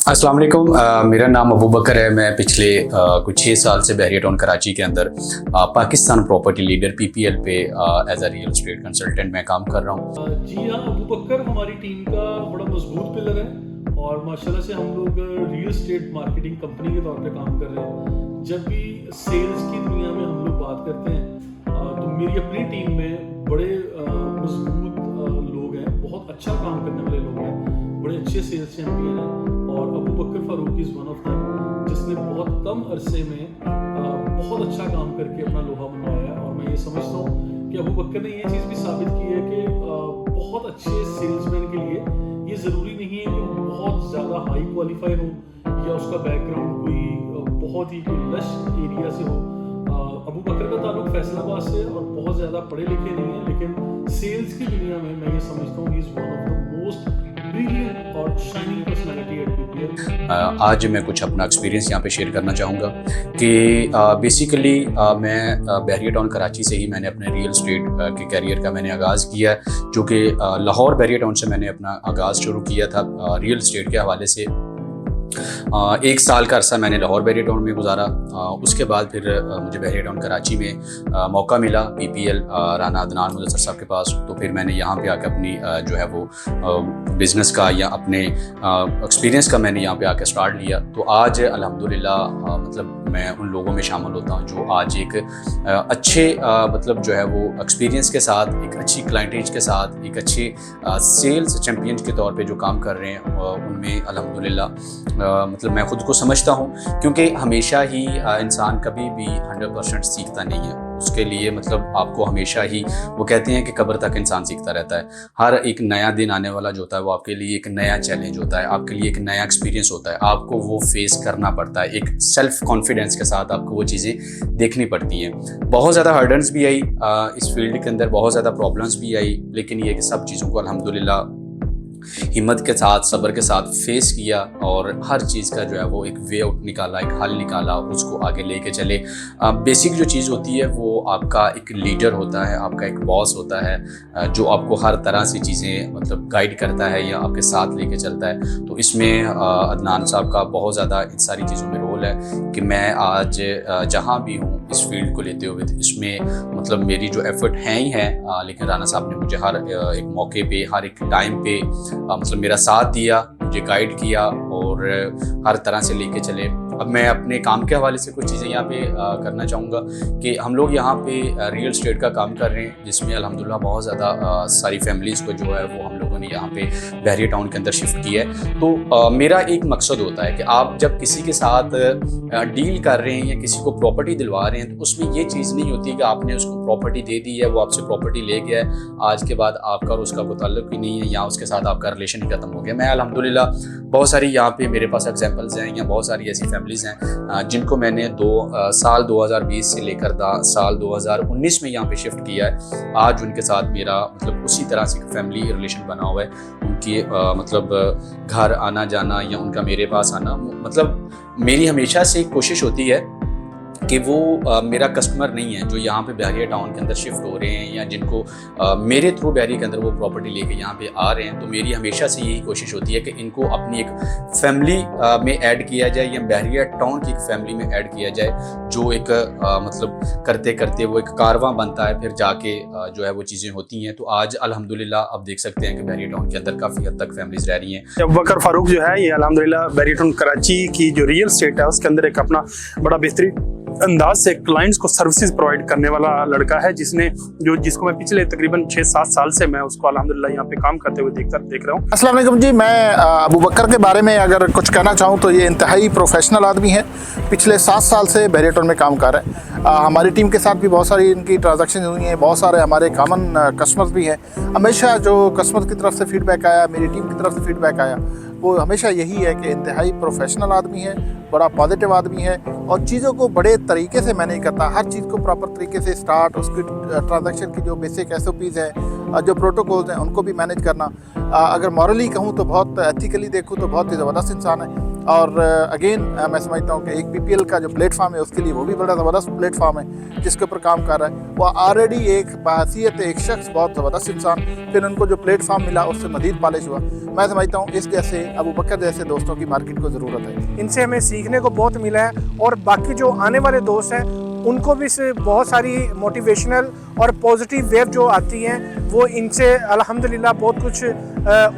अस्सलाम वालेकुम। मेरा नाम अबू बकर है। मैं पिछले कुछ 6 साल से बहरिया टाउन कराची के अंदर पाकिस्तान प्रॉपर्टी लीडर PPL पे as a real estate consultant मैं काम कर रहा हूँ। जी हाँ, अबू बकर हमारी टीम का बड़ा मजबूत पिलर है और माशाल्लाह से हम लोग रियल एस्टेट मार्केटिंग कंपनी के तौर पे काम कर रहे हैं। जब भी सेल्स की दुनिया में हम लोग बात करते हैं तो मेरी अपनी टीम में बड़े मजबूत लोग हैं, बहुत अच्छा काम करने वाले लोग हैं, बड़े अच्छे सेल्स चैंपियन हैं और Abu Bakar Farooq is one of them, जिसने बहुत कम अरसे में बहुत अच्छा काम करके अपना लोहा मनवाया है। और मैं ये समझता हूँ कि अबू बकर ने ये चीज़ भी साबित की है कि बहुत अच्छे सेल्समैन के लिए ये ज़रूरी नहीं है कि वो बहुत ज़्यादा हाई क्वालिफाई हो या उसका बैकग्राउंड कोई बहुत ही कोई लश एरिया से हो। अबू बकर का ताल्लुक फैसलाबाद से और बहुत ज़्यादा पढ़े लिखे नहीं है, लेकिन सेल्स की दुनिया में मैं ये समझता हूँ he is one of the most brilliant और शाइनिंग पर्सनैलिटी एट PPL। आज मैं कुछ अपना एक्सपीरियंस यहाँ पे शेयर करना चाहूँगा कि बेसिकली मैं बहरिया टाउन कराची से ही मैंने अपने रियल एस्टेट के करियर का मैंने आगाज़ किया है, जो कि लाहौर बहरिया टाउन से मैंने अपना आगाज़ शुरू किया था रियल एस्टेट के हवाले से। 1 साल का अरसा मैंने लाहौर बहरिया टाउन में गुजारा। उसके बाद फिर मुझे बहरिया टाउन कराची में मौका मिला PPL राना अदनान मुदस्सर साहब के पास। तो फिर मैंने यहाँ पे आकर अपनी जो है वो बिज़नेस का या अपने एक्सपीरियंस का मैंने यहाँ पे आकर स्टार्ट लिया। तो आज अल्हम्दुलिल्लाह मतलब मैं उन लोगों में शामिल होता हूँ जो आज एक अच्छे मतलब जो है वो एक्सपीरियंस के साथ, एक अच्छी क्लाइंटेज के साथ, एक अच्छे सेल्स चैम्पियन के तौर पे जो काम कर रहे हैं उनमें अल्हम्दुलिल्लाह मतलब मैं ख़ुद को समझता हूँ, क्योंकि हमेशा ही इंसान कभी भी 100% सीखता नहीं है। उसके लिए मतलब आपको हमेशा ही, वो कहते हैं कि कब्र तक इंसान सीखता रहता है। हर एक नया दिन आने वाला जो होता है वो आपके लिए एक नया चैलेंज होता है, आपके लिए एक नया एक्सपीरियंस होता है, आपको वो फेस करना पड़ता है। एक सेल्फ कॉन्फिडेंस के साथ आपको वो चीज़ें देखनी पड़ती हैं। बहुत ज़्यादा हर्डल्स भी आई इस फील्ड के अंदर, बहुत ज़्यादा प्रॉब्लम्स भी आई, लेकिन ये कि सब चीज़ों को अल्हम्दुलिल्लाह हिम्मत के साथ, सब्र के साथ फेस किया और हर चीज़ का जो है वो एक वे आउट निकाला, एक हल निकाला और उसको आगे लेके चले। बेसिक जो चीज़ होती है वो आपका एक लीडर होता है, आपका एक बॉस होता है जो आपको हर तरह से चीज़ें मतलब गाइड करता है या आपके साथ लेके चलता है। तो इसमें अदनान साहब का बहुत ज़्यादा इन सारी चीज़ों में रोल है कि मैं आज जहाँ भी हूँ इस फील्ड को लेते हुए, इसमें मतलब मेरी जो एफर्ट हैं ही हैं, लेकिन राना साहब ने मुझे हर एक मौके पे, हर एक टाइम पे मतलब मेरा साथ दिया, मुझे गाइड किया और हर तरह से लेके चले। अब मैं अपने काम के हवाले से कुछ चीज़ें यहाँ पे करना चाहूँगा कि हम लोग यहाँ पे रियल एस्टेट का काम कर रहे हैं, जिसमें अल्हम्दुलिल्लाह बहुत ज़्यादा सारी फैमिलीज़ को जो है वो हम लोगों ने यहाँ पे बहरिया टाउन के अंदर शिफ्ट किया है। तो मेरा एक मकसद होता है कि आप जब किसी के साथ डील कर रहे हैं या किसी को प्रॉपर्टी दिलवा रहे हैं तो उसमें ये चीज़ नहीं होती कि आपने उसको प्रॉपर्टी दे दी है, वो आपसे प्रॉपर्टी ले गया है, आज के बाद आपका और उसका कोई ताल्लुक ही नहीं है या उसके साथ आपका रिलेशन ही खत्म हो गया। मैं अल्हम्दुलिल्लाह बहुत सारी यहाँ पे मेरे पास एग्जांपल्स हैं या बहुत सारी ऐसी फैमिलीज़ हैं जिनको मैंने साल 2020 से लेकर साल 2019 में यहाँ पे शिफ्ट किया है। आज उनके साथ मेरा मतलब उसी तरह से फैमिली रिलेशन बना हुआ है। उनकी मतलब घर आना जाना या उनका मेरे पास आना, मतलब मेरी हमेशा से कोशिश होती है कि वो मेरा कस्टमर नहीं है जो यहाँ पे बहरिया टाउन के अंदर शिफ्ट हो रहे हैं या जिनको मेरे थ्रू बहरिया के अंदर वो प्रॉपर्टी लेके यहाँ पे आ रहे हैं। तो मेरी हमेशा से यही कोशिश होती है कि इनको अपनी एक फैमिली में ऐड किया जाए या बहरिया टाउन की एक फैमिली में ऐड किया जाए, जो एक मतलब करते करते वो एक कारवां बनता है, फिर जाके जो है वो चीज़ें होती हैं। तो आज अल्हम्दुलिल्लाह आप देख सकते हैं कि बहरिया टाउन के अंदर काफ़ी हद तक फैमिलीज रह रही हैं। अबू बकर फारूक जो है ये अल्हम्दुलिल्लाह बहरिया टाउन कराची की जो रियल एस्टेट है उसके अंदर एक अपना बड़ा बेहतरीन अंदाज से क्लाइंट्स को सर्विसेज प्रोवाइड करने वाला लड़का है, जिसको मैं पिछले तकरीबन 6-7 साल से मैं उसको अल्हम्दुलिल्लाह यहाँ पे काम करते हुए देख रहा हूँ। अस्सलाम वालेकुम जी, मैं अबू बकर के बारे में अगर कुछ कहना चाहूँ तो ये इंतहाई प्रोफेशनल आदमी है। पिछले 7 साल से बहरिया टाउन में काम कर रहे हैं। हमारी टीम के साथ भी बहुत सारी इनकी ट्रांजैक्शन हुई हैं, बहुत सारे हमारे कॉमन कस्टमर्स भी हैं। हमेशा जो कस्टमर की तरफ से फीडबैक आया, मेरी टीम की तरफ से फीडबैक आया, वो हमेशा यही है कि इंतहाई प्रोफेशनल आदमी है, बड़ा पॉजिटिव आदमी है और चीज़ों को बड़े तरीके से मैनेज करता। हर चीज़ को प्रॉपर तरीके से स्टार्ट, उसकी ट्रांजैक्शन की जो बेसिक SOPs हैं, जो प्रोटोकॉल्स हैं, उनको भी मैनेज करना। अगर मॉरली कहूँ तो बहुत एथिकली देखूँ तो बहुत ही ज़बरदस्त इंसान है। और अगेन मैं समझता हूँ कि एक PPL का जो प्लेटफॉर्म है उसके लिए वो भी बड़ा ज़बरदस्त प्लेटफॉर्म है जिसके ऊपर काम कर रहा है। वो ऑलरेडी एक बाहसियत एक शख्स बहुत ज़बरदस्त इंसान, फिर उनको जो प्लेटफॉर्म मिला उससे मज़ीद पॉलिश हुआ। मैं समझता हूँ इस जैसे अबू बकर जैसे दोस्तों की मार्केट को ज़रूरत है। इनसे हमें सीखने को बहुत मिला है और बाकी जो आने वाले दोस्त हैं उनको भी से बहुत सारी मोटिवेशनल और पॉजिटिव वेव जो आती हैं वो इनसे अल्हम्दुलिल्लाह बहुत कुछ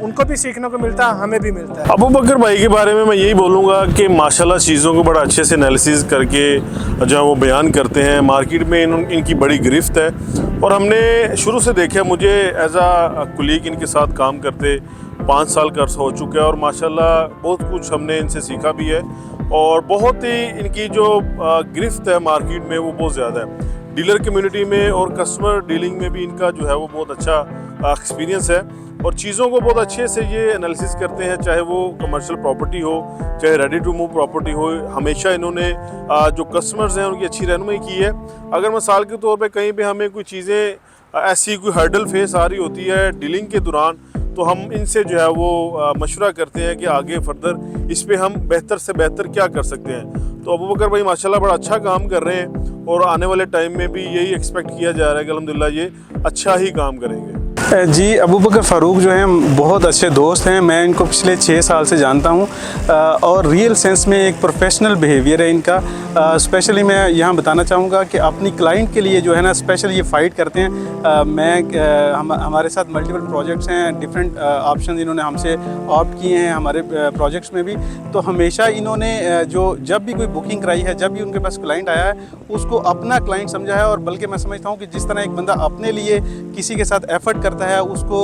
उनको भी सीखने को मिलता है, हमें भी मिलता है। अबू बकर भाई के बारे में मैं यही बोलूँगा कि माशाल्लाह चीज़ों को बड़ा अच्छे से एनालिसिस करके जो है वो बयान करते हैं। मार्केट में इनकी बड़ी गिरफ्त है और हमने शुरू से देखा, मुझे एज आ कुलीग इनके साथ काम करते 5 साल का अर्सा हो चुका है और माशाल्लाह बहुत कुछ हमने इनसे सीखा भी है और बहुत ही इनकी जो गिरफ्त है मार्केट में वो बहुत ज़्यादा है। डीलर कम्युनिटी में और कस्टमर डीलिंग में भी इनका जो है वो बहुत अच्छा एक्सपीरियंस है और चीज़ों को बहुत अच्छे से ये एनालिसिस करते हैं, चाहे वो कमर्शियल प्रॉपर्टी हो चाहे रेडी टू मूव प्रॉपर्टी हो। हमेशा इन्होंने जो कस्टमर्स हैं उनकी अच्छी रहनुमाई की है। अगर मिसाल के तौर पे कहीं पे हमें कोई चीज़ें ऐसी कोई हर्डल फेस आ रही होती है डीलिंग के दौरान, तो हम इनसे जो है वो मशवरा करते हैं कि आगे फर्दर इस पे हम बेहतर से बेहतर क्या कर सकते हैं। तो अबू बकर भाई माशाल्लाह बड़ा अच्छा काम कर रहे हैं और आने वाले टाइम में भी यही एक्सपेक्ट किया जा रहा है कि अल्हम्दुलिल्लाह ये अच्छा ही काम करेंगे। जी, अबू बकर फ़ारूक जो हैं बहुत अच्छे दोस्त हैं। मैं इनको पिछले 6 साल से जानता हूं और रियल सेंस में एक प्रोफेशनल बिहेवियर है इनका। स्पेशली मैं यहाँ बताना चाहूँगा कि अपनी क्लाइंट के लिए जो है ना स्पेशल ये फ़ाइट करते हैं। हमारे साथ मल्टीपल प्रोजेक्ट्स हैं, डिफरेंट ऑप्शन इन्होंने हमसे ऑप्ट किए हैं हमारे प्रोजेक्ट्स में भी। तो हमेशा इन्होंने जब भी कोई बुकिंग कराई है, जब भी उनके पास क्लाइंट आया है उसको अपना क्लाइंट समझा है। और बल्कि मैं समझता हूँ कि जिस तरह एक बंदा अपने लिए किसी के साथ एफर्ट करता है उसको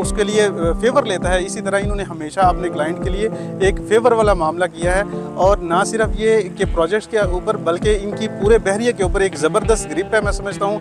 उसके लिए फेवर लेता है, इसी तरह इन्होंने हमेशा अपने क्लाइंट के लिए एक फेवर वाला मामला किया है। और ना सिर्फ ये कि प्रोजेक्ट्स के ऊपर बल्कि इनकी पूरे बहरिया के ऊपर एक ज़बरदस्त ग्रिप है, मैं समझता हूँ।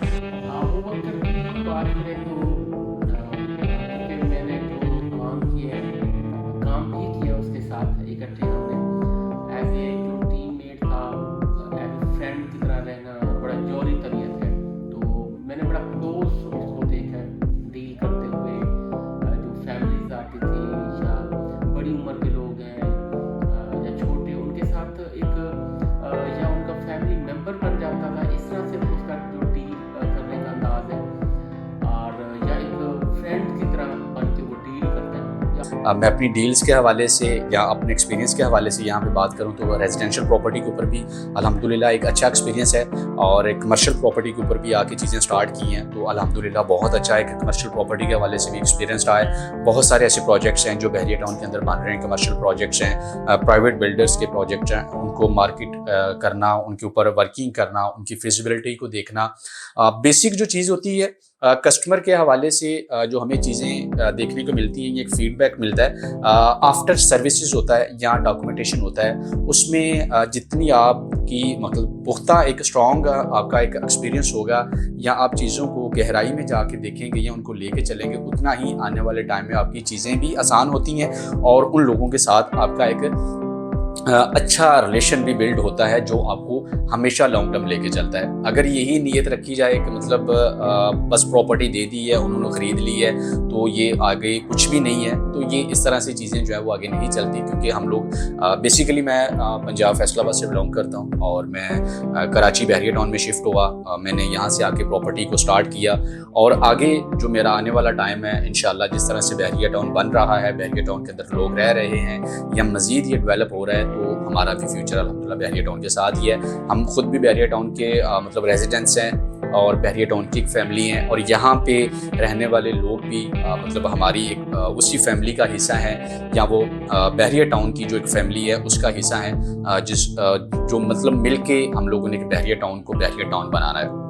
मैं अपनी डील्स के हवाले से या अपने एक्सपीरियंस के हवाले से यहाँ पे बात करूँ तो रेजिडेंशियल प्रॉपर्टी के ऊपर भी अल्हम्दुलिल्लाह एक अच्छा एक्सपीरियंस है और एक कमर्शियल प्रॉपर्टी के ऊपर भी आके चीज़ें स्टार्ट की हैं तो अल्हम्दुलिल्लाह बहुत अच्छा है कि कमर्शियल प्रॉपर्टी के हवाले से भी एक्सपीरियंस रहा है। बहुत सारे ऐसे प्रोजेक्ट्स हैं जो बहरिया टाउन के अंदर बन रहे हैं, कमर्शियल प्रोजेक्ट्स हैं, प्राइवेट बिल्डर्स के प्रोजेक्ट्स हैं, उनको मार्केट करना, उनके ऊपर वर्किंग करना, उनकी फिजिबिलिटी को देखना, बेसिक जो चीज़ होती है कस्टमर के हवाले से जो हमें चीज़ें देखने को मिलती हैं, ये एक फीडबैक मिलता है। आफ्टर सर्विसेज होता है या डॉक्यूमेंटेशन होता है, उसमें जितनी आपकी मतलब पुख्ता एक स्ट्रॉन्ग आपका एक एक्सपीरियंस होगा या आप चीज़ों को गहराई में जाके देखेंगे या उनको लेके चलेंगे, उतना ही आने वाले टाइम में आपकी चीज़ें भी आसान होती हैं और उन लोगों के साथ आपका एक अच्छा रिलेशन भी बिल्ड होता है जो आपको हमेशा लॉन्ग टर्म लेके चलता है। अगर यही नीयत रखी जाए कि मतलब बस प्रॉपर्टी दे दी है, उन्होंने ख़रीद ली है तो ये आगे कुछ भी नहीं है, तो ये इस तरह से चीज़ें जो है वो आगे नहीं चलती। क्योंकि हम लोग बेसिकली मैं पंजाब फैसलाबाद से बिलोंग करता हूँ और मैं कराची बहरिया टाउन में शिफ्ट हुआ। मैंने यहाँ से आके प्रॉपर्टी को स्टार्ट किया और आगे जो मेरा आने वाला टाइम है इंशाल्लाह जिस तरह से बहरिया टाउन बन रहा है, बहरिया टाउन के अंदर लोग रह रहे हैं या मज़ीद ये डेवलप हो रहा है, तो हमारा भी फ्यूचर अल्हम्दुलिल्लाह बहरिया टाउन के साथ ही है। हम खुद भी बहरिया टाउन के मतलब रेजिडेंट्स हैं और बहरिया टाउन की एक फैमिली हैं और यहाँ पे रहने वाले लोग भी मतलब हमारी एक उसी फैमिली का हिस्सा हैं या वो बहरिया टाउन की जो एक फैमिली है उसका हिस्सा है, जो मतलब मिल के हम लोगों ने बहरिया टाउन को बहरिया टाउन बनाना है।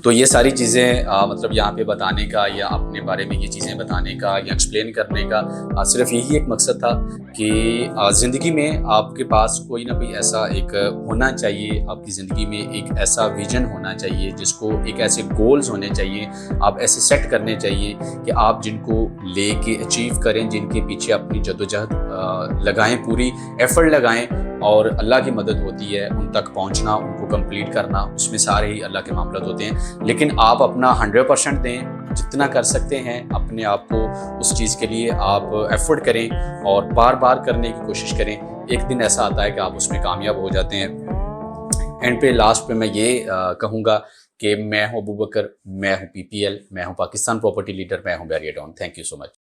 तो ये सारी चीज़ें मतलब यहाँ पे बताने का या अपने बारे में ये चीज़ें बताने का या एक्सप्लेन करने का सिर्फ यही एक मकसद था कि ज़िंदगी में आपके पास कोई ना कोई ऐसा एक होना चाहिए, आपकी ज़िंदगी में एक ऐसा विजन होना चाहिए, जिसको एक ऐसे गोल्स होने चाहिए, आप ऐसे सेट करने चाहिए कि आप जिनको लेके अचीव करें, जिनके पीछे अपनी जद्दोजहद लगाएं, पूरी एफर्ट लगाएं और अल्लाह की मदद होती है उन तक पहुंचना, उनको कंप्लीट करना, उसमें सारे ही अल्लाह के मामलात होते हैं। लेकिन आप अपना 100% दें जितना कर सकते हैं अपने आप को उस चीज़ के लिए आप एफर्ट करें और बार बार करने की कोशिश करें। एक दिन ऐसा आता है कि आप उसमें कामयाब हो जाते हैं। एंड पे लास्ट पे मैं ये कहूँगा कि मैं हूँ अबू बकर, मैं हूँ PPL, मैं हूँ पाकिस्तान प्रॉपर्टी लीडर, मैं हूँ barrier town. Thank you so much.